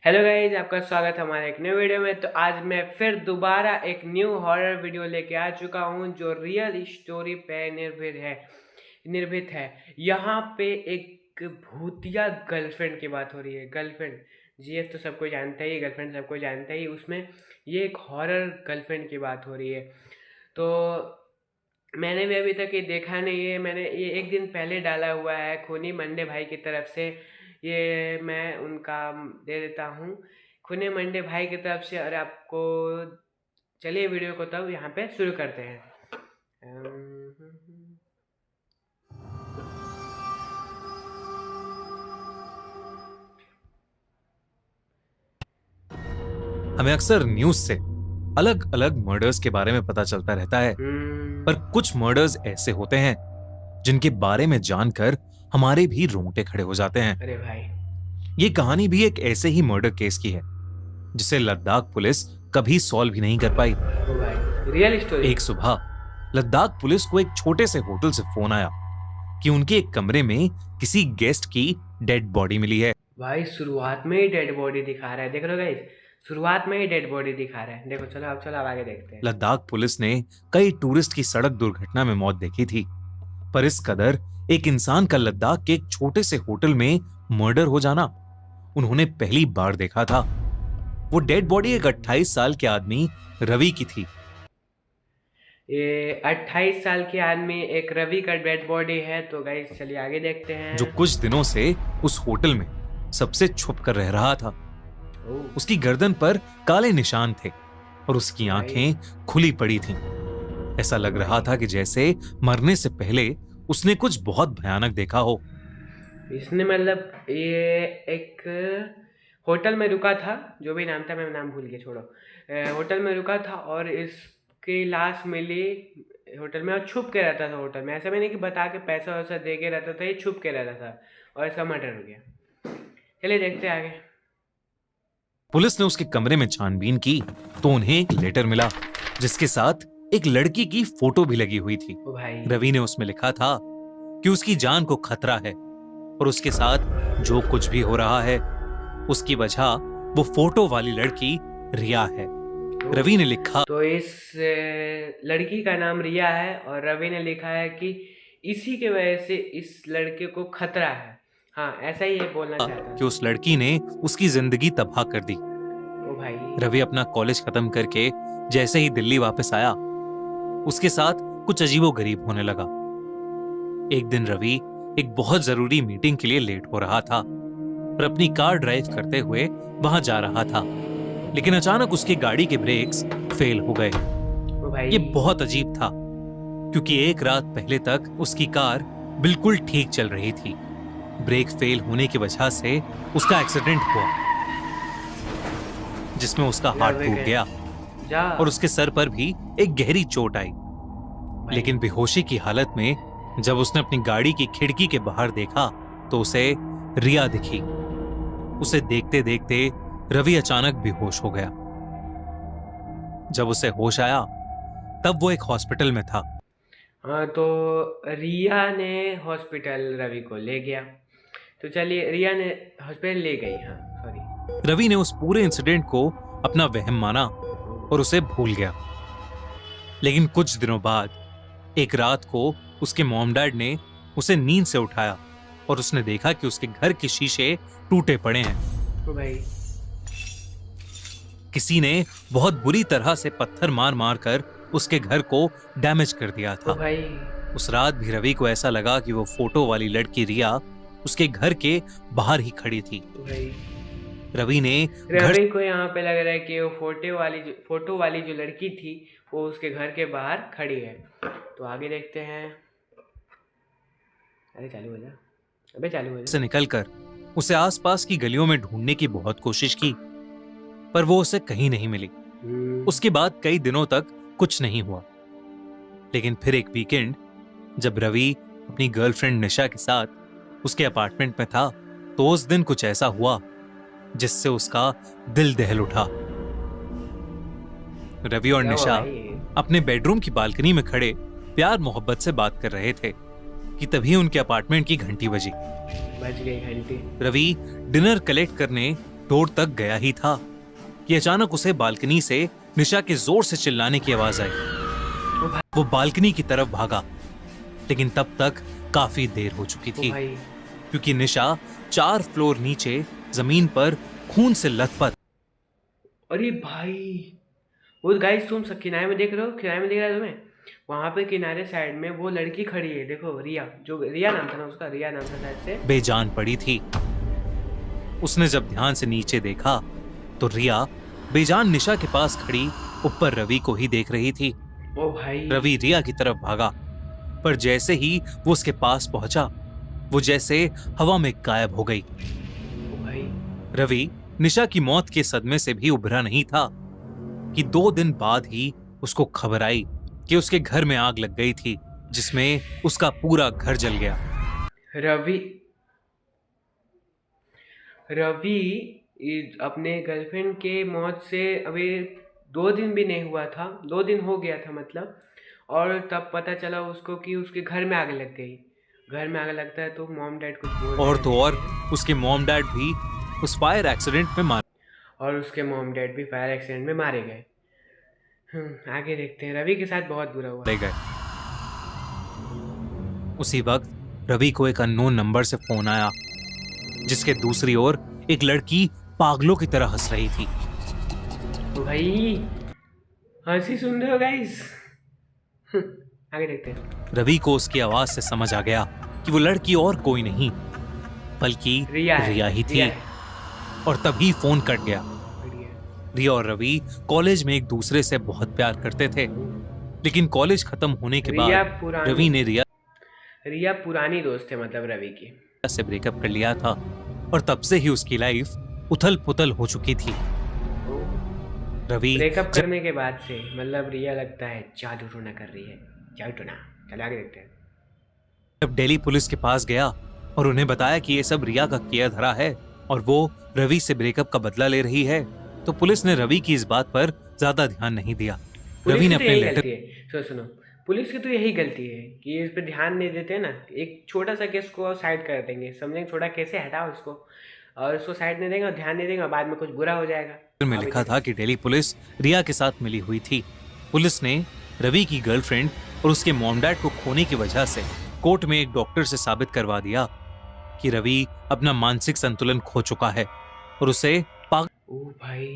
Hello guys, आपका स्वागत है हमारे एक न्यू वीडियो में। तो आज मैं फिर दोबारा एक न्यू हॉरर वीडियो लेके आ चुका हूँ जो रियल स्टोरी पे निर्भीत है। यहाँ पे एक भूतिया गर्लफ्रेंड की बात हो रही है। गर्लफ्रेंड जीएफ तो सबको जानता ही, गर्लफ्रेंड सबको जानता ही, उसमें ये एक हॉरर गर्लफ्रेंड की बात हो रही है। तो मैंने भी अभी तक ये देखा नहीं है। मैंने ये एक दिन पहले डाला हुआ है खूनी मंडे भाई की तरफ से। ये मैं उनका दे देता हूँ खूनी मंडे भाई की तरफ से। और आपको चलिए वीडियो को तब यहाँ पे शुरू करते हैं। हमें अक्सर न्यूज से अलग अलग मर्डर्स के बारे में पता चलता रहता है, पर कुछ मर्डर्स ऐसे होते हैं जिनके बारे में जानकर हमारे भी रोंगटे खड़े हो जाते हैं। अरे भाई, ये कहानी भी एक ऐसे ही मर्डर केस की है जिसे लद्दाख पुलिस कभी सॉल्व ही नहीं कर पाई। ओ भाई, रियल स्टोरी। एक सुबह लद्दाख पुलिस को एक छोटे से होटल से फोन आया कि उनके एक कमरे में किसी गेस्ट की डेड बॉडी मिली है। भाई शुरुआत में ही डेड बॉडी दिखा रहा है, देख लो गाइस, शुरुआत में ही डेड बॉडी दिखा रहा है। देखो, चलो अब आगे देखते हैं। लद्दाख पुलिस ने कई टूरिस्ट की सड़क दुर्घटना में मौत देखी थी, पर इस कदर एक इंसान का लद्दाख के एक छोटे से होटल में मर्डर हो जाना उन्होंने पहली बार देखा था। वो डेड बॉडी एक 28 साल के आदमी रवि की थी। ये 28 साल के आदमी एक रवि का डेड बॉडी है। तो गाइस चलिए आगे देखते हैं। जो कुछ दिनों से उस होटल में सबसे छुप कर रह रहा था। उसकी गर्दन पर काले निशान थे और उसकी आंखें खुली पड़ी थीं। ऐसा लग रहा था कि जैसे मरने से पहले उसने कुछ बहुत भयानक देखा हो। इसने मतलब ये एक होटल में रुका था, जो भी नाम था, मैं नाम भूल गया, छोड़ो। होटल में रुका था और इसकी लाश मिली होटल में, और छुप के रहता था होटल में। ऐसा भी नहीं कि बता के पैसा वैसा दे के रहता था, ये छुप के रहता था और इसका मर्डर हो गया। चलिए देखते हैं आगे। पुलिस ने उसके कमरे में छानबीन की तो उन्हें एक लेटर मिला जिसके साथ एक लड़की की फोटो भी लगी हुई थी। ओ भाई, रवि ने उसमें लिखा था कि उसकी जान को खतरा है और उसके साथ जो कुछ भी हो रहा है उसकी वजह वो फोटो वाली लड़की रिया है। रवि ने लिखा, तो इस लड़की का नाम रिया है और रवि ने लिखा है कि इसी के वजह से इस लड़के को खतरा है। हाँ, ऐसा ही ये बोलना चाहता कि उस लड़की ने उसकी जिंदगी तबाह कर दी। ओ भाई, रवि अपना कॉलेज खत्म करके जैसे ही दिल्ली वापस आया, उसके साथ कुछ अजीबोगरीब होने लगा। एक दिन रवि एक बहुत जरूरी मीटिंग के लिए लेट हो रहा था और अपनी कार ड्राइव करते हुए वहां जा रहा था, लेकिन अचानक उसकी गाड़ी के ब्रेक्स फेल हो गए। ओ भाई, ये बहुत अजीब था क्योंकि एक रात पहले तक उसकी कार बिल्कुल ठीक चल रही थी। ब्रेक फेल होने की वजह से उसका एक्सीडेंट हुआ जिसमें उसका हाथ टूट गया और उसके सर पर भी एक गहरी चोट आई। लेकिन बेहोशी की हालत में जब उसने अपनी गाड़ी की खिड़की के बाहर देखा तो उसे रिया दिखी। उसे देखते देखते रवि अचानक बेहोश हो गया। जब उसे होश आया तब वो एक हॉस्पिटल में था। हाँ, तो रिया ने हॉस्पिटल रवि को ले गया। तो चलिए, रिया ने हॉस्पिटल ले गई। हाँ, सॉरी। रवि ने उस पूरे इंसिडेंट को अपना वहम माना और उसे भूल गया। लेकिन कुछ दिनों बाद एक रात को उसके मॉम डैड ने उसे नींद से उठाया और उसने देखा कि उसके घर के शीशे टूटे पड़े हैं। ओ भाई, किसी ने बहुत बुरी तरह से पत्थर मार मार कर उसके घर को डैमेज कर दिया था। ओ भाई, उस रात भी रवि को ऐसा लगा कि वो फोटो वाली लड़की रिया उसके घर के बाहर ही खड़ी थी। ओ भाई, रवि ने रवि को यहाँ पे लग रहा है कि वो फोटो वाली जो लड़की थी वो उसके घर के बाहर खड़ी है। तो आगे देखते हैं। अरे चालू हो जा, अबे चालू हो जा। से निकलकर उसे आसपास की गलियों में ढूंढने की बहुत कोशिश की, पर वो उसे कहीं नहीं मिली। उसके बाद कई दिनों तक कुछ नहीं हुआ। लेकिन फिर एक वीकेंड जब रवि अपनी गर्लफ्रेंड निशा के साथ उसके अपार्टमेंट में था तो उस दिन कुछ ऐसा हुआ जिससे उसका दिल दहल उठा। रवि और निशा अपने बेडरूम की बालकनी में खड़े प्यार मोहब्बत से बात कर रहे थे कि तभी उनके अपार्टमेंट की घंटी बज गई घंटी। रवि डिनर कलेक्ट करने डोर तक गया ही था कि अचानक उसे बालकनी से निशा के जोर से चिल्लाने की आवाज आई। वो बालकनी की तरफ भागा, लेकिन तब तक काफी देर हो चुकी थी, क्योंकि निशा 4 फ्लोर नीचे जमीन पर खून से लथपथ। अरे भाई, वो गाइस तुम सब किनारे में देख रहे हो, किनारे में दिख रहा है तुम्हें? वहां पे किनारे साइड में वो लड़की खड़ी है, देखो रिया, जो रिया नाम था ना उसका, रिया नाम था शायद से, बेजान पड़ी थी। उसने जब ध्यान से नीचे देखा तो रिया बेजान निशा के पास खड़ी ऊपर रवि को ही देख रही थी। ओ भाई। रवि रिया की तरफ भागा, पर जैसे ही वो उसके पास पहुंचा, वो जैसे हवा में गायब हो गई। ओ भाई। रवि निशा की मौत के सदमे से भी उभरा नहीं था कि 2 दिन बाद ही उसको खबर आई कि उसके घर में आग लग गई थी, जिसमें उसका पूरा घर जल गया। रवि अपने गर्लफ्रेंड के मौत से अभी 2 दिन भी नहीं हुआ था, 2 दिन हो गया था मतलब, और तब पता चला उसको कि उसके घर में आग लग गई। घर में आग लगता है तो मॉम डैड कुछ बोल और तो और उसके मॉम डैड भी उस फायर एक्सीडेंट में मारे गए। आगे देखते हैं। रवि के साथ बहुत बुरा हुआ। ले गए। उसी वक्त रवि को एक अननोन नंबर से फोन आया, जिसके दूसरी ओर एक लड़की पागलों की तरह हंस रही थी। तो भाई हंसी सुन रहे हो गाइस? आगे देखते हैं। रवि को उसकी आवाज से समझ आ गया कि वो लड़की और कोई नहीं बल्कि रिया ही थी, और तभी फोन कट गया। रिया और रवि कॉलेज में एक दूसरे से बहुत प्यार करते थे, लेकिन कॉलेज खत्म होने के बाद रवि ने रिया पुरानी दोस्त है मतलब रवि की, से ब्रेकअप कर लिया था, और तब से ही उसकी लाइफ उथल पुथल हो चुकी थी। रवि ब्रेकअप करने के बाद से मतलब रिया लगता है जादू टोना कर रही है। जादू टोना, चल आगे देखते हैं। जब दिल्ली पुलिस के पास गया और उन्हें बताया कि ये सब रिया का किया धरा है और वो रवि से ब्रेकअप का बदला ले रही है, तो पुलिस ने रवि की इस बात पर ज्यादा ध्यान नहीं दिया। रवि ने अपने लेटर सुनो, पुलिस की तो यही गलती है कि इस पे ध्यान नहीं देते ना। एक छोटा सा केस को साइड कर देंगे, समझेंगे छोटा कैसे हटाओ इसको, और उसको साइड नहीं देंगे और ध्यान नहीं देंगे, और बाद में कुछ बुरा हो जाएगा। में लिखा था कि दिल्ली पुलिस रिया के साथ मिली हुई थी। पुलिस ने रवि की गर्लफ्रेंड और उसके मॉम डैड को खोने की वजह से कोर्ट में एक डॉक्टर से साबित करवा दिया कि रवि अपना मानसिक संतुलन खो चुका है और उसे ओ भाई,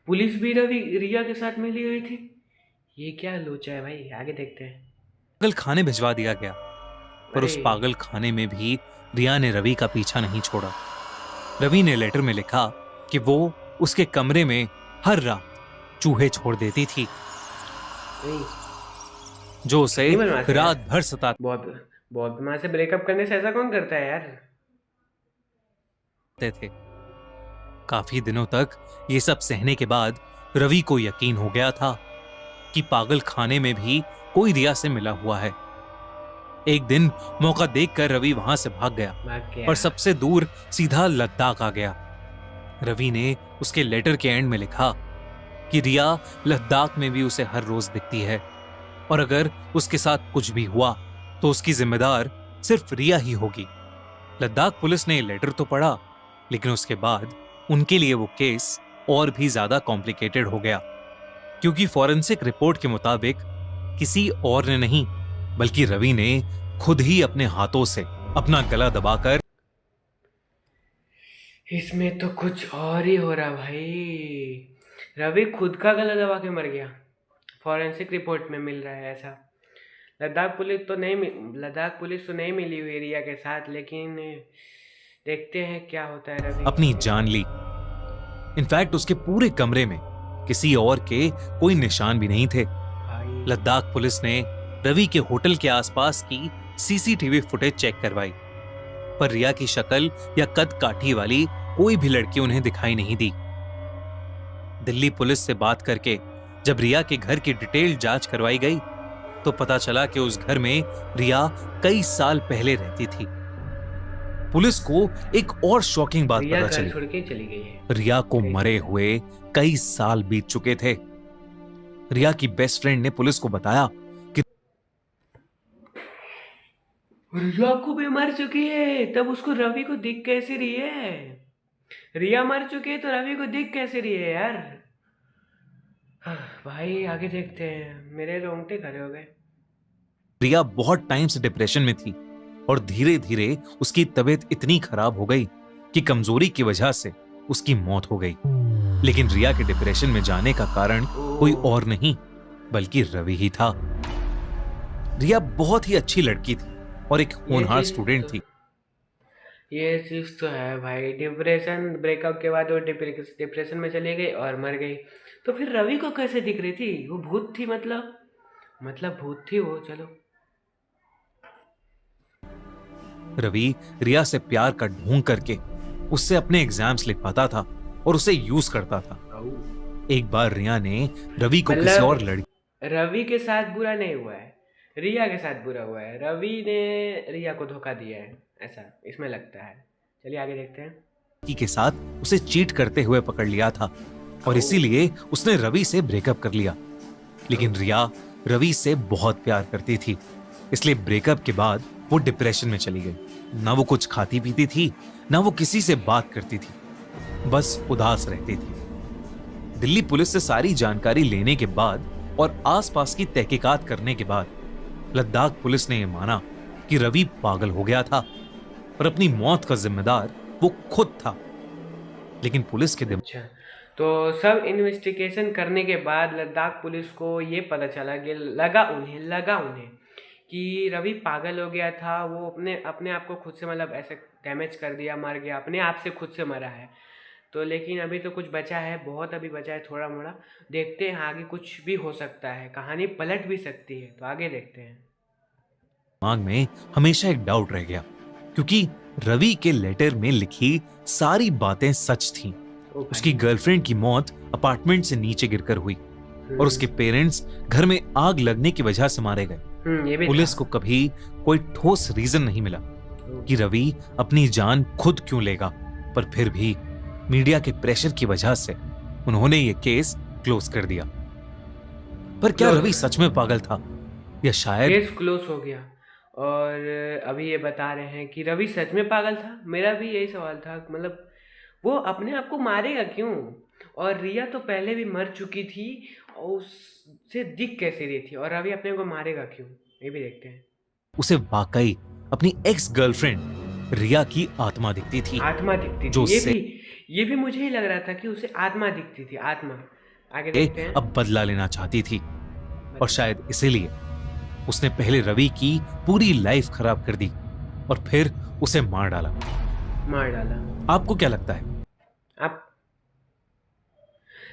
पुलिस भी रिया के साथ मिली हुई थी। ये क्या लोचा है भाई, आगे देखते हैं। पागल खाने भिजवा दिया गया, पर उस पागल खाने में भी रिया ने रवि का पीछा नहीं छोड़ा। रवि ने लेटर में लिखा कि वो उसके कमरे में हर रात चूहे छोड़ देती थी, जो उसे रात भर सता। बहुत मां से ब्रेकअप करने से ऐसा कौन करता है यार? थे। काफी दिनों तक ये सब सहने के बाद रवि को यकीन हो गया था कि पागल खाने में भी कोई रिया से मिला हुआ है। एक दिन मौका देखकर रवि वहां से भाग गया और सबसे दूर सीधा लद्दाख आ गया। रवि ने उसके लेटर के एंड में लिखा कि रिया लद्दाख में भी उसे हर रोज दिखती है, और अगर उसके साथ कुछ भी हुआ तो उसकी जिम्मेदार सिर्फ रिया ही होगी। लद्दाख पुलिस ने लेटर तो पढ़ा, लेकिन उसके बाद उनके लिए वो केस और भी ज्यादा कॉम्प्लिकेटेड हो गया, क्योंकि फॉरेंसिक रिपोर्ट के मुताबिक किसी और ने नहीं बल्कि रवि ने खुद ही अपने हाथों से अपना गला दबाकर। इसमें तो कुछ और ही हो रहा भाई। रवि खुद का गला दबा के मर गया, फॉरेंसिक रिपोर्ट में मिल रहा है ऐसा। लद्दाख पुलिस तो नहीं मिली हुई रिया के साथ, लेकिन देखते हैं क्या होता है। रवि अपनी जान ली। इनफैक्ट उसके पूरे कमरे में किसी और के कोई निशान भी नहीं थे। लद्दाख पुलिस ने रवि के होटल के आसपास की सीसीटीवी फुटेज चेक करवाई, पर रिया की शक्ल या कद काठी वाली कोई भी लड़की उन्हें दिखाई नहीं दी। दिल्ली पुलिस से बात करके जब रिया के घर की डिटेल जांच करवाई गई तो पता चला कि उस घर में रिया कई साल पहले रहती थी। पुलिस को एक और शॉकिंग बात पता चली, छोड़ के चली गई है। रिया को मरे हुए कई साल बीत चुके थे। रिया की बेस्ट फ्रेंड ने पुलिस को बताया कि रिया को भी मर चुकी है, तब उसको रवि को दिख कैसे रही है? रिया मर चुकी है तो रवि को दिख कैसे रही है यार। भाई आगे देखते हैं, मेरे रोंगटे खड़े हो गए। रिया बहुत टाइम से डिप्रेशन में थी और धीरे धीरे उसकी तबीयत इतनी खराब हो गई कि कमजोरी की वजह से उसकी मौत हो गई। लेकिन रिया के डिप्रेशन में जाने का कारण कोई और नहीं बल्कि रवि ही था। रिया बहुत ही अच्छी लड़की थी और एक होनहार स्टूडेंट थी। ये चीज तो है भाई, डिप्रेशन ब्रेकअप के बाद वो डिप्रेशन में चली गई और मर गई। तो फिर रवि को कैसे दिख रही थी? वो भूत थी मतलब भूत थी वो। चलो, रवि रिया से प्यार का ढोंग करके उससे अपने एग्जाम्स लिखवाता था और उसे यूज करता था। एक बार रिया ने रवि को किसी और लड़की रवि के साथ बुरा नहीं हुआ है, रिया के साथ बुरा हुआ है। रवि ने रिया को धोखा दिया है, ऐसा इसमें लगता है। चलिए आगे देखते हैं। के साथ उसे चीट करते हुए पकड़ लिया था और इसीलिए उसने रवि से ब्रेकअप कर लिया। लेकिन रिया रवि से बहुत प्यार करती थी, इसलिए ब्रेकअप के बाद वो डिप्रेशन में चली गई। ना वो कुछ खाती पीती थी, ना वो किसी से बात करती थी, बस उदास रहती थी। दिल्ली पुलिस से सारी जानकारी लेने के बाद और आसपास की तहकीकात करने के बाद लद्दाख पुलिस ने यह माना कि रवि पागल हो गया था और अपनी मौत का जिम्मेदार वो खुद था। लेकिन पुलिस के अच्छा, तो सब इन्वेस्टिगेशन करने के बाद लद्दाख पुलिस को ये पता चला कि लगा उन्हें कि रवि पागल हो गया था। वो अपने अपने आप को खुद से मतलब ऐसे डैमेज कर दिया, मर गया, अपने आप से खुद से मरा है। तो लेकिन अभी तो कुछ बचा है, बहुत अभी बचा है थोड़ा मोड़ा। देखते हैं आगे, कुछ भी हो सकता है, कहानी पलट भी सकती है। तो आगे देखते हैं। दिमाग में हमेशा एक डाउट रह गया, क्योंकि रवि के लेटर में लिखी सारी बातें सच थीं। उसकी गर्लफ्रेंड की मौत अपार्टमेंट से नीचे गिरकर हुई और उसके पेरेंट्स घर में आग लगने की वजह से मारे गए। पुलिस को कभी कोई ठोस रीजन नहीं मिला कि रवि अपनी जान खुद क्यों लेगा, पर फिर भी मीडिया के प्रेशर की वजह से उन्होंने ये केस क्लोज कर दिया। पर क्या रवि सच में पागल था या शायद केस क्लोज हो गया? और अभी ये बता रहे हैं कि रवि सच में पागल था। मेरा भी यही सवाल था, मतलब वो अपने आप को मारेगा क्यों? और रिया तो पहले भी मर चुकी थी और उससे दिख कैसे रही थी, और रवि अपने को मारेगा क्यों? ये भी देखते हैं। उसे वाकई अपनी एक्स गर्लफ्रेंड रिया की आत्मा दिखती थी। आत्मा दिखती थी, ये भी मुझे ही लग रहा था कि उसे आत्मा दिखती थी, आत्मा। आगे देखते हैं। अब बदला लेना चाहती थी और शायद इसीलिए उसने पहले रवि की पूरी लाइफ खराब कर दी और फिर उसे मार डाला। आपको क्या लगता है? आप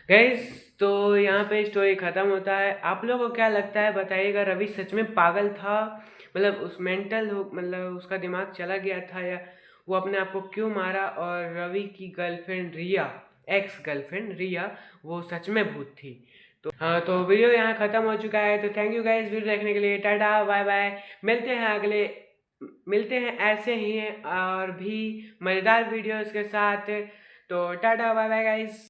गाइस, तो यहाँ पे स्टोरी खत्म होता है। आप लोगों को क्या लगता है बताइएगा, रवि सच में पागल था? मतलब उस मेंटल हो, मतलब उसका दिमाग चला गया था, या वो अपने आप को क्यों मारा? और रवि की गर्लफ्रेंड रिया, एक्स गर्लफ्रेंड रिया, वो सच में भूत थी? तो हाँ, तो वीडियो यहाँ खत्म हो चुका है। तो थैंक यू गाइस वीडियो देखने के लिए। टाटा बाय बाय, मिलते हैं ऐसे ही और भी मज़ेदार वीडियोस के साथ। तो टाटा बाय बाय गाइस।